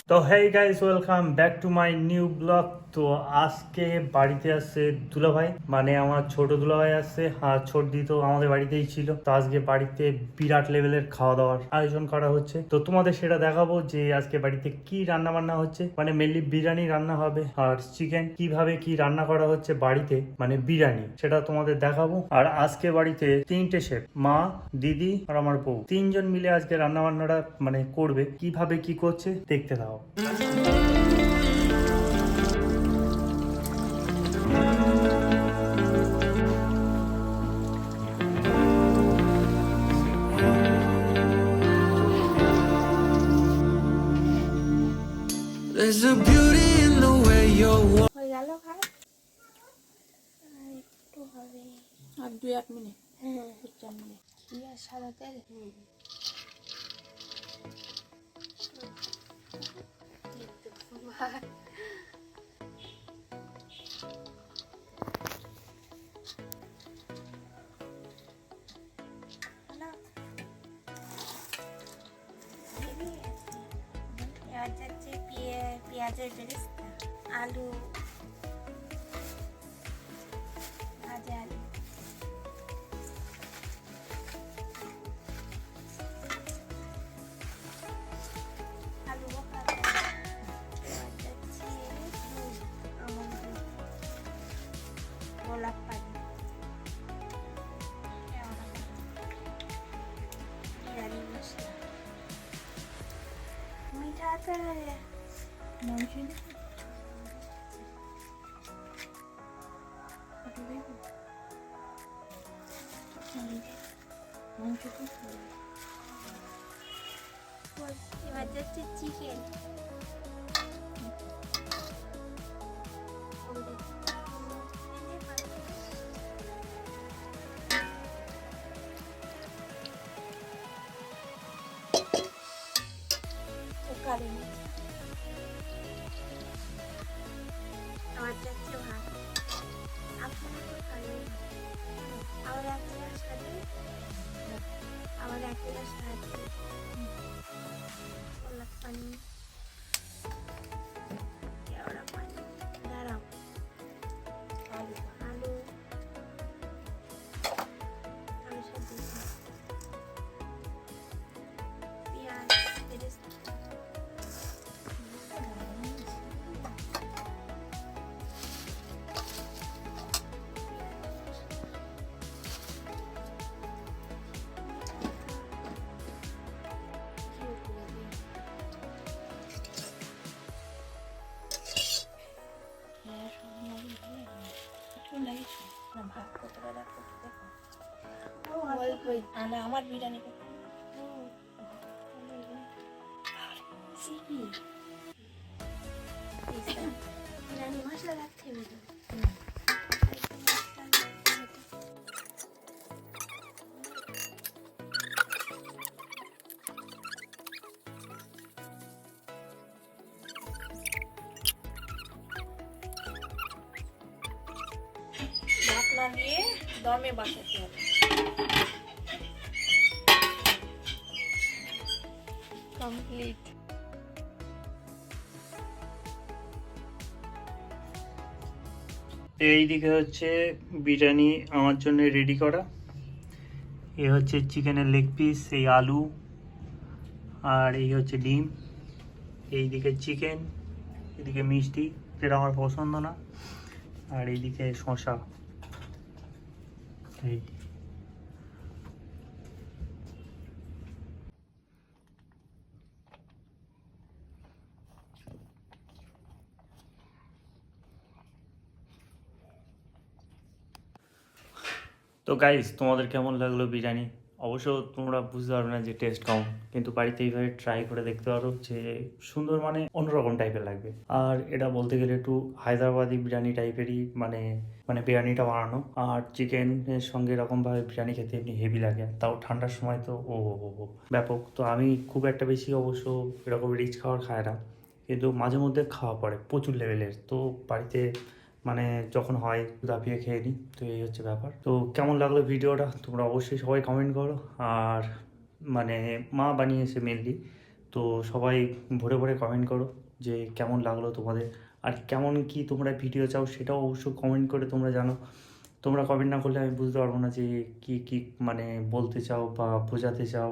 তো hey guys, welcome back to my new blog. তো আজকে বাড়িতে আসছে দুলাভাই, মানে আমার ছোট দুলাভাই আসছে। আর ছোটদি তো আমাদের বাড়িতেই ছিল। তো আজকে বাড়িতে বিরাট লেভেলের খাওয়া দাওয়ার আয়োজন করা হচ্ছে। তো তোমাদের সেটা দেখাবো যে আজকে বাড়িতে কি রান্না বান্না হচ্ছে। মানে মেনলি বিরিয়ানি রান্না হবে, আর চিকেন কিভাবে কি রান্না করা হচ্ছে বাড়িতে, মানে বিরিয়ানি, সেটা তোমাদের দেখাবো। আর আজকে বাড়িতে তিনটে শেফ, মা, দিদি আর আমার বউ, তিনজন মিলে আজকে রান্না বান্নাটা মানে করবে। কিভাবে কি করছে দেখতে থাকো। There's a beauty in the way you're হয়ে গেল ভাই, আর একটু হবে। আর 2-1 মিনিট, হ্যাঁ, 4 মিনিট। কি আর সাদা তেল। এবার যাচ্ছে পেঁয়াজের বেরেস্তা, আলু ভাজা, আলু আলু ভাজা। এবার যাচ্ছে দুধ, আমল দুধ, গোলাপ পানি, বিরিয়ানি মশলা, মিঠাতে মাংস এবার যাচ্ছে চিকেন, আবার যাচ্ছে ভাত, আপনারা তো খাবেন, আবার এক গ্লাস সাথে, আবার এক গ্লাস সাথে গোলাপ পানি, কেওড়া পানি, দাঁড়াও, আলু আলু আলুর সাথে পেঁয়াজ, বেরেস্তা, ভাত কতটা দেখো দেখো। ওই আমার বিরিয়ানি বিরিয়ানি মশলা রাখতে হবে তো। ভাত না দিয়ে দমে বসাতে হবে। কমপ্লিট। এইদিকে হচ্ছে বিরিয়ানি আমার জন্য রেডি করা। এ হচ্ছে চিকেনের লেগ পিস, এই আলু, আর এই হচ্ছে ডিম, এইদিকে চিকেন, এদিকে মিষ্টি যেটা আমার পছন্দ না, আর এইদিকে শসা। এই তো গাইস, তোমাদের কেমন লাগলো বিরিয়ানি? অবশ্য তোমরা বুঝতে পারবে না যে টেস্ট কেমন, কিন্তু বাড়িতে এইভাবে ট্রাই করে দেখতে পারো যে সুন্দর, মানে অন্যরকম টাইপের লাগবে। আর এটা বলতে গেলে একটু হায়দ্রাবাদি বিরিয়ানি টাইপেরই, মানে মানে বিরিয়ানিটা বানানো। আর চিকেনের সঙ্গে এরকমভাবে বিরিয়ানি খেতে এমনি হেভি লাগে, তাও ঠান্ডার সময় তো ও ব্যাপক। তো আমি খুব একটা বেশি অবশ্য এরকম রিচ খাবার খাই না, কিন্তু মাঝে মধ্যে খাওয়া পড়ে প্রচুর লেভেলের। তো বাড়িতে মানে যখন হয় দাপিয়ে খেয়ে নিই। তো এই হচ্ছে ব্যাপার। তো কেমন লাগলো ভিডিওটা তোমরা অবশ্যই সবাই কমেন্ট করো। আর মানে মা বানিয়েছে মেনলি, তো সবাই ভরে ভরে কমেন্ট করো যে কেমন লাগলো তোমাদের, আর কেমন কি তোমরা ভিডিও চাও সেটাও অবশ্যই কমেন্ট করে তোমরা জানো। তোমরা কমেন্ট না করলে আমি বুঝতে পারবো না যে কি কি মানে বলতে চাও বা বোঝাতে চাও,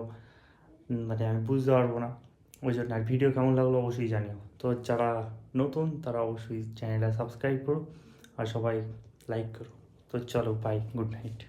মানে আমি বুঝতে পারবো না। ওই জন্য আর ভিডিও কেমন লাগলো অবশ্যই জানিও। তো যারা নতুন তারা অবশ্যই চ্যানেলটা সাবস্ক্রাইব করো আর সবাই লাইক করো। তো চলো বাই, গুড নাইট।